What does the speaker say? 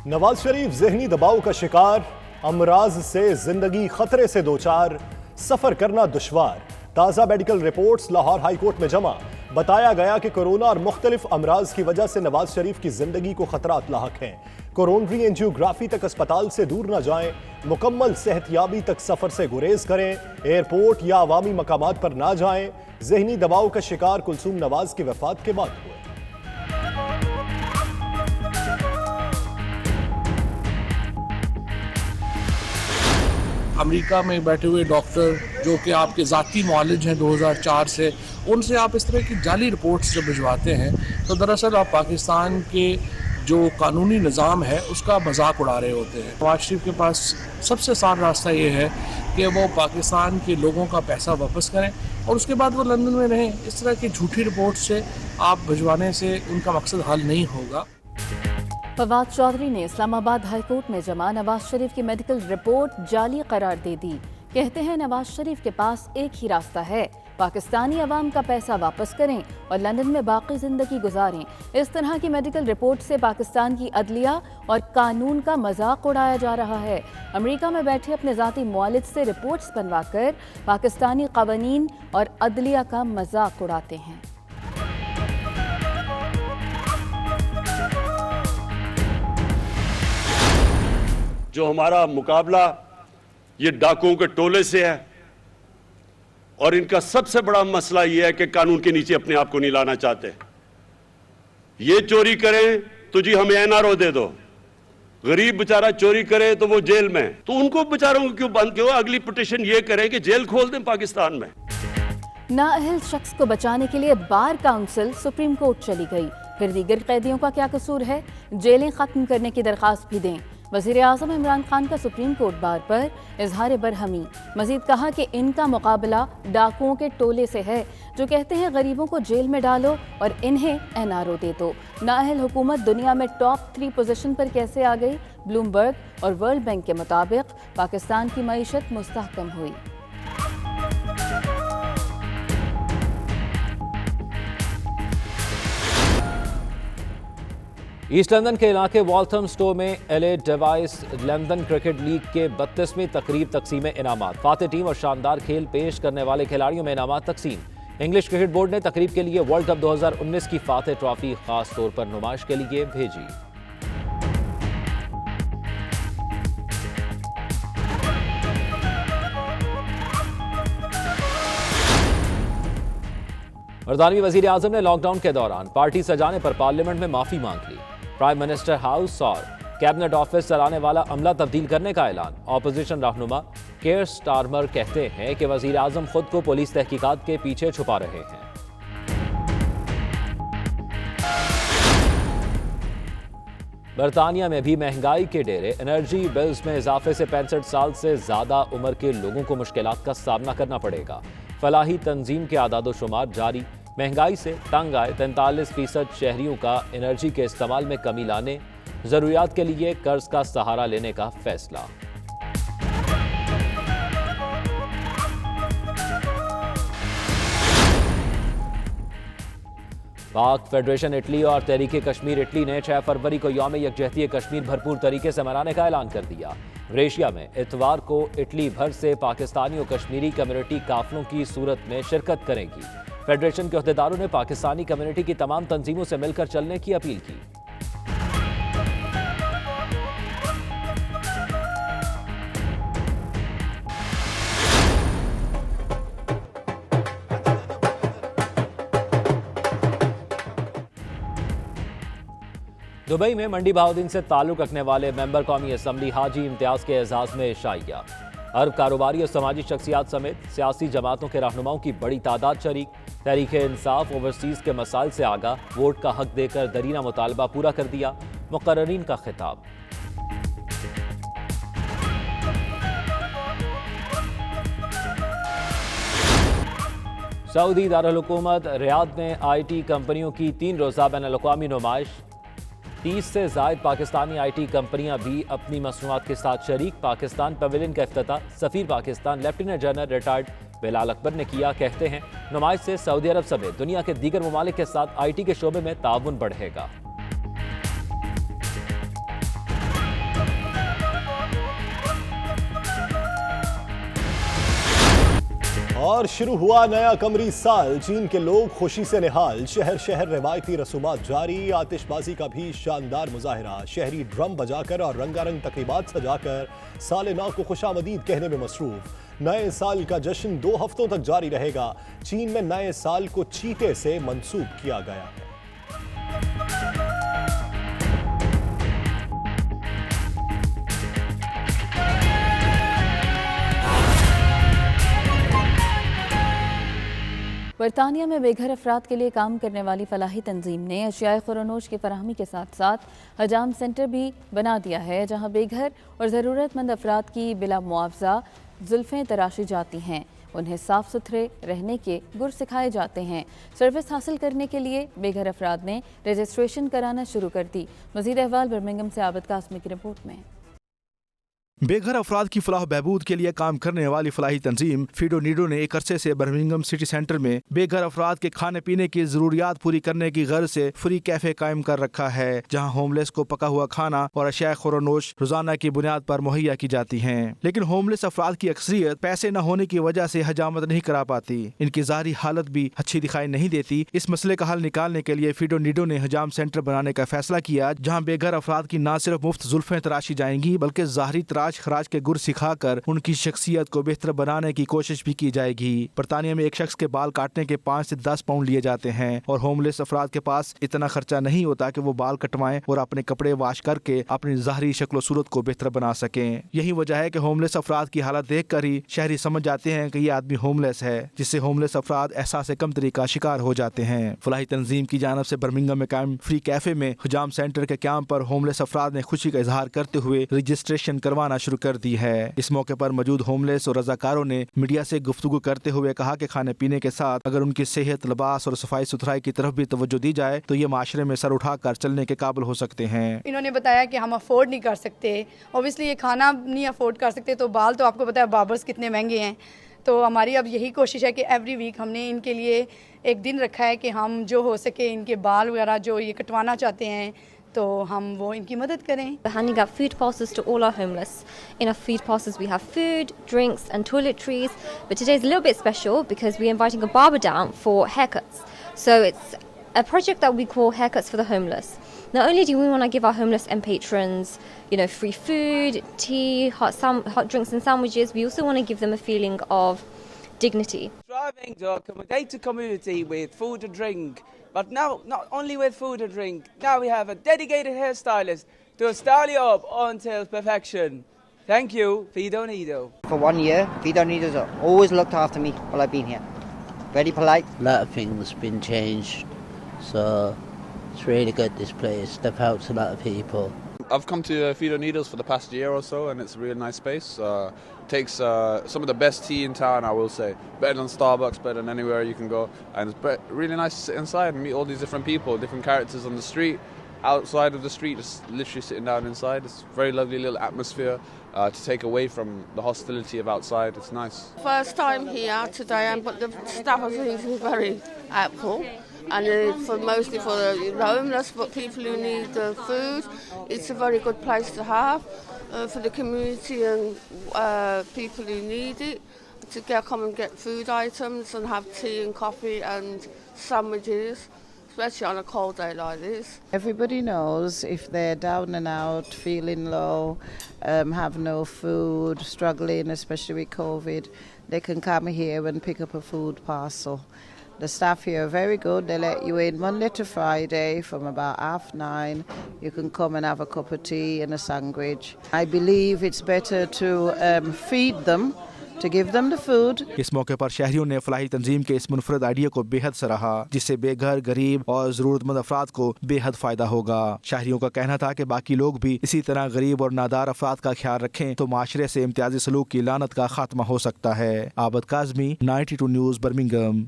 نواز شریف ذہنی دباؤ کا شکار، امراض سے زندگی خطرے سے دوچار، سفر کرنا دشوار۔ تازہ medical reports Lahore high court میں جمع، بتایا گیا کہ کورونا اور مختلف امراض کی وجہ سے نواز شریف کی زندگی کو خطرات لاحق ہیں۔ کورونری انجیوگرافی تک اسپتال سے دور نہ جائیں، مکمل صحت یابی تک سفر سے گریز کریں، ایئرپورٹ یا عوامی مقامات پر نہ جائیں۔ ذہنی دباؤ کا شکار کلثوم نواز کی وفات کے بعد ہوئے۔ امریکہ میں بیٹھے ہوئے ڈاکٹر جو کہ آپ کے ذاتی معالج ہیں 2004 سے، ان سے آپ اس طرح کی جعلی رپورٹس جب بھجواتے ہیں تو دراصل آپ پاکستان کے جو قانونی نظام ہے اس کا مذاق اڑا رہے ہوتے ہیں۔ نواز شریف کے پاس سب سے آسان راستہ یہ ہے کہ وہ پاکستان کے لوگوں کا پیسہ واپس کریں اور اس کے بعد وہ لندن میں رہیں۔ اس طرح کی جھوٹی رپورٹ سے آپ بھجوانے سے ان کا مقصد حل نہیں ہوگا۔ فواد چودھری نے اسلام آباد ہائی کورٹ میں جمع نواز شریف کی میڈیکل رپورٹ جعلی قرار دے دی۔ کہتے ہیں نواز شریف کے پاس ایک ہی راستہ ہے، پاکستانی عوام کا پیسہ واپس کریں اور لندن میں باقی زندگی گزاریں۔ اس طرح کی میڈیکل رپورٹ سے پاکستان کی عدلیہ اور قانون کا مذاق اڑایا جا رہا ہے۔ امریکہ میں بیٹھے اپنے ذاتی معالج سے رپورٹس بنوا کر پاکستانی قوانین اور عدلیہ کا مذاق اڑاتے ہیں۔ جو ہمارا مقابلہ یہ ڈاکوؤں کے ٹولے سے ہے، اور ان کا سب سے بڑا مسئلہ یہ ہے کہ قانون کے نیچے اپنے آپ کو نہیں لانا چاہتے۔ یہ چوری کریں تو جی ہمیں NRO دے دو، غریب بیچارہ چوری کرے تو وہ جیل میں، تو ان کو بیچاروں کو کیوں بند کیوں؟ اگلی پٹیشن یہ کریں کہ جیل کھول دیں پاکستان میں۔ نااہل شخص کو بچانے کے لیے بار کونسل سپریم کورٹ چلی گئی، پھر دیگر قیدیوں کا کیا قصور ہے؟ جیلیں ختم کرنے کی درخواست بھی دیں۔ وزیر اعظم عمران خان کا سپریم کورٹ بار پر اظہار برہمی، مزید کہا کہ ان کا مقابلہ ڈاکوؤں کے ٹولے سے ہے جو کہتے ہیں غریبوں کو جیل میں ڈالو اور انہیں NRO دے دو۔ نااہل حکومت دنیا میں ٹاپ 3 پوزیشن پر کیسے آ گئی؟ بلومبرگ اور ورلڈ بینک کے مطابق پاکستان کی معیشت مستحکم ہوئی۔ ایسٹ لندن کے علاقے والتھمسٹو میں LA device London cricket league کے 32ویں تقریب تقسیم انعامات، فاتح ٹیم اور شاندار کھیل پیش کرنے والے کھلاڑیوں میں انعامات تقسیم۔ انگلش کرکٹ بورڈ نے تقریب کے لیے ورلڈ کپ 2019 کی فاتح ٹرافی خاص طور پر نمائش کے لیے بھیجی۔ برطانوی وزیر اعظم نے لاک ڈاؤن کے دوران پارٹی سجانے پر پارلیمنٹ میں معافی مانگ لی۔ پرائم منسٹر ہاؤس اور کیبنٹ آفس چلانے والا عملہ تبدیل کرنے کا اعلان۔ اپوزیشن رہنما کیئر سٹارمر کہتے ہیں کہ وزیر اعظم خود کو پولیس تحقیقات کے پیچھے چھپا رہے ہیں۔ برطانیہ میں بھی مہنگائی کے ڈیرے، انرجی بلز میں اضافے سے 65 سال سے زیادہ عمر کے لوگوں کو مشکلات کا سامنا کرنا پڑے گا۔ فلاحی تنظیم کے اعداد و شمار جاری، مہنگائی سے تنگ آئے 43% شہریوں کا انرجی کے استعمال میں کمی لانے، ضروریات کے لیے قرض کا سہارا لینے کا فیصلہ۔ پاک فیڈریشن اٹلی اور تحریک کشمیر اٹلی نے 6 فروری کو یوم یکجہتی کشمیر بھرپور طریقے سے منانے کا اعلان کر دیا۔ بریشیا میں اتوار کو اٹلی بھر سے پاکستانی و کشمیری کمیونٹی قافلوں کی صورت میں شرکت کریں گی۔ فیڈریشن کے عہدیداروں نے پاکستانی کمیونٹی کی تمام تنظیموں سے مل کر چلنے کی اپیل کی۔ دبئی میں منڈی بہاؤدین سے تعلق رکھنے والے ممبر قومی اسمبلی حاجی امتیاز کے اعزاز میں عشائیہ۔ عرب کاروباری اور سماجی شخصیات سمیت سیاسی جماعتوں کے رہنماؤں کی بڑی تعداد شریک۔ تحریک انصاف اوورسیز کے مسائل سے آگاہ، ووٹ کا حق دے کر درینہ مطالبہ پورا کر دیا، مقررین کا خطاب۔ سعودی دارالحکومت ریاض میں IT کمپنیوں کی 3 روزہ بین الاقوامی نمائش۔ 30 سے زائد پاکستانی IT کمپنیاں بھی اپنی مصنوعات کے ساتھ شریک۔ پاکستان پویلین کا افتتاح سفیر پاکستان لیفٹیننٹ جنرل ریٹائرڈ بلال اکبر نے کیا۔ کہتے ہیں نمائش سے سعودی عرب سمیت دنیا کے دیگر ممالک کے ساتھ IT کے شعبے میں تعاون بڑھے گا۔ اور شروع ہوا نیا قمری سال، چین کے لوگ خوشی سے نہال، شہر شہر روایتی رسومات جاری، آتش بازی کا بھی شاندار مظاہرہ، شہری ڈرم بجا کر اور رنگا رنگ تقریبات سجا کر سال نو کو خوش آمدید کہنے میں مصروف۔ نئے سال کا جشن 2 ہفتوں تک جاری رہے گا۔ چین میں نئے سال کو چیتے سے منسوب کیا گیا ہے۔ برطانیہ میں بے گھر افراد کے لیے کام کرنے والی فلاحی تنظیم نے اشیاء خورنوش کی فراہمی کے ساتھ ساتھ حجام سینٹر بھی بنا دیا ہے، جہاں بے گھر اور ضرورت مند افراد کی بلا معاوضہ زلفیں تراشی جاتی ہیں، انہیں صاف ستھرے رہنے کے گر سکھائے جاتے ہیں۔ سروس حاصل کرنے کے لیے بے گھر افراد نے رجسٹریشن کرانا شروع کر دی۔ مزید احوال برمنگھم سے عابد قاسمی کی رپورٹ میں۔ بے گھر افراد کی فلاح و بہبود کے لیے کام کرنے والی فلاحی تنظیم فیڈو نیڈو نے ایک عرصے سے برمنگھم سٹی سینٹر میں بے گھر افراد کے کھانے پینے کی ضروریات پوری کرنے کی غرض سے فری کیفے قائم کر رکھا ہے، جہاں ہوم لیس کو پکا ہوا کھانا اور اشیاء خورنوش روزانہ کی بنیاد پر مہیا کی جاتی ہیں، لیکن ہوم لیس افراد کی اکثریت پیسے نہ ہونے کی وجہ سے حجامت نہیں کرا پاتی۔ ان کی ظاہری حالت بھی اچھی دکھائی نہیں دیتی۔ اس مسئلے کا حل نکالنے کے لیے فیڈو نیڈو نے حجام سینٹر بنانے کا فیصلہ کیا، جہاں بے گھر افراد کی نہ صرف مفت زلفیں تراشی جائیں گی بلکہ ظاہری تراش خراج کے گر سکھا کر ان کی شخصیت کو بہتر بنانے کی کوشش بھی کی جائے گی۔ برطانیہ میں ایک شخص کے بال کاٹنے کے 5 سے 10 پاؤنڈ لیے جاتے ہیں، اور ہوم لیس افراد کے پاس اتنا خرچہ نہیں ہوتا کہ وہ بال کٹوائیں اور اپنے کپڑے واش کر کے اپنی ظاہری شکل و صورت کو بہتر بنا سکیں۔ یہی وجہ ہے کہ ہوم لیس افراد کی حالت دیکھ کر ہی شہری سمجھ جاتے ہیں کہ یہ آدمی ہوم لیس ہے، جس سے ہوم لیس افراد احساس کمتری کا شکار ہو جاتے ہیں۔ فلاحی تنظیم کی جانب سے برمنگھم میں قائم فری کیفے میں حجام سینٹر کے قیام پر ہوم لیس افراد نے خوشی کا اظہار کرتے ہوئے رجسٹریشن کروانا شروع کر دی ہے۔ اس موقع پر موجود ہوم لیس اور رضاکاروں نے میڈیا سے گفتگو کرتے ہوئے کہا کہ کھانے پینے کے ساتھ اگر ان کی صحت، لباس اور صفائی ستھرائی کی طرف بھی توجہ دی جائے تو یہ معاشرے میں سر اٹھا کر چلنے کے قابل ہو سکتے ہیں۔ انہوں نے بتایا کہ ہم افورڈ نہیں کر سکتے، اوبیسلی یہ کھانا نہیں افورڈ کر سکتے، تو بال تو آپ کو پتا ہے باربرز کتنے مہنگے ہیں، تو ہماری اب یہی کوشش ہے کہ ایوری ویک ہم نے ان کے لیے ایک دن رکھا ہے کہ ہم جو ہو سکے ان کے بال وغیرہ جو یہ کٹوانا چاہتے ہیں تو ہم وہ ان کی مدد کریں۔ We're handing out food passes to all our homeless. In our food passes we have food, drinks and toiletries, but today is a little bit special because we're inviting a barber down for haircuts. So it's a project that we call Haircuts for the Homeless. Not only do we want to give our homeless and patrons, free food, tea, hot drinks and sandwiches, we also want to give them a feeling of dignity. Striving to accommodate the community with food and drink. But now, not only with food and drink, now we have a dedicated hairstylist to style you up until perfection. Thank you, Fido Nido. For 1 year, Fido Nido's always looked after me while I've been here. Very polite. A lot of things been changed, so it's really good, this place. They've helped a lot of people. I've come to Fido Needles for the past year or so, and it's a really nice space. Takes some of the best tea in town, I will say. Better than Starbucks, better than anywhere you can go. And it's really nice to sit inside and meet all these different people, different characters on the street, outside of the street, just literally sitting down inside. It's a very lovely little atmosphere to take away from the hostility of outside. It's nice. First time here today, but the staff are very helpful. And mostly for the homeless, but people who need food, it's a very good place to have for the community and people who need it to come and get food items and have tea and coffee and sandwiches, especially on a cold day like this. Everybody knows if they're down and out, feeling low, have no food, struggling, especially with COVID, they can come here and pick up a food parcel. The staff here are very good. They let you in Monday to Friday from about 9:30. You can come and have a cup of tea and a sandwich. I believe it's better to feed them, to give them the food. اس موقع پر شہریوں نے فلاحی تنظیم کے اس منفرد idea کو بے حد سراہا، جس سے بے گھر، غریب اور ضرورت مند افراد کو بے حد فائدہ ہوگا۔ شہریوں کا کہنا تھا کہ باقی لوگ بھی اسی طرح غریب اور نادار افراد کا خیال رکھیں تو معاشرے سے امتیازی سلوک کی لعنت کا خاتمہ ہو سکتا ہے۔ عابد قاسمی، 92 نیوز، برمنگھم۔